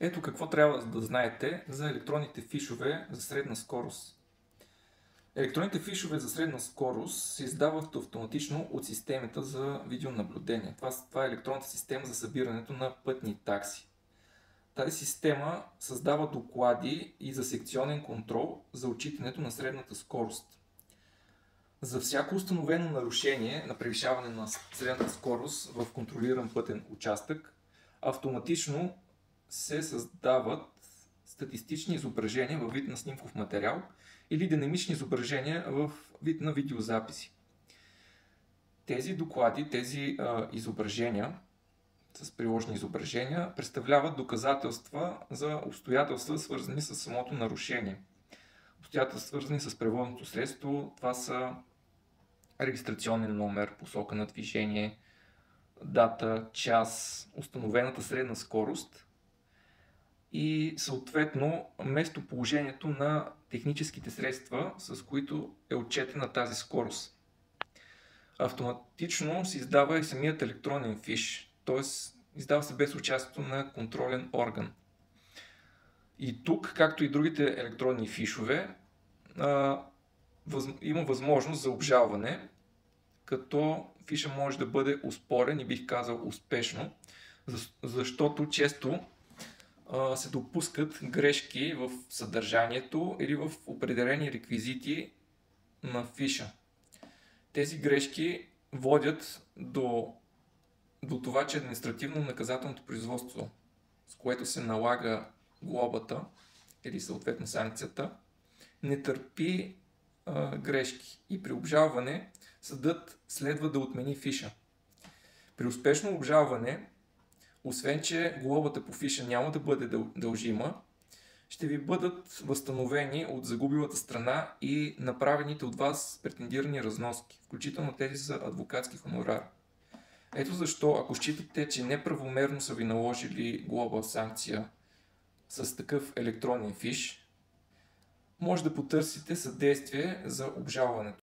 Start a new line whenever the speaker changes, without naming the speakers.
Ето какво трябва да знаете за електронните фишове за средна скорост. Електронните фишове за средна скорост се издават автоматично от системата за видеонаблюдение. Това е електронната система за събирането на пътни такси. Тази система създава доклади и за секционен контрол за отчитането на средната скорост. За всяко установено нарушение на превишаване на средната скорост в контролиран пътен участък, автоматично се създават статистични изображения във вид на снимков материал или динамични изображения в вид на видеозаписи. Тези доклади, тези изображения с приложени изображения представляват доказателства за обстоятелства, свързани с самото нарушение. Обстоятелства, свързани с превозното средство, това са регистрационен номер, посока на движение, дата, час, установената средна скорост и съответно местоположението на техническите средства, с които е отчетена тази скорост. Автоматично се издава и самият електронен фиш, т.е. издава се без участието на контролен орган. И тук, както и другите електронни фишове, има възможност за обжалване, като фиша може да бъде оспорен и бих казал успешно, защото често се допускат грешки в съдържанието или в определени реквизити на фиша. Тези грешки водят до това, че административно-наказателното производство, с което се налага глобата или съответно санкцията, не търпи грешки и при обжалване съдът следва да отмени фиша. При успешно обжалване, освен че глобата по фиша няма да бъде дължима, ще ви бъдат възстановени от загубилата страна и направените от вас претендирани разноски, включително тези за адвокатски хонорар. Ето защо, ако считате, че неправомерно са ви наложили глоба санкция с такъв електронен фиш, може да потърсите съдействие за обжалването.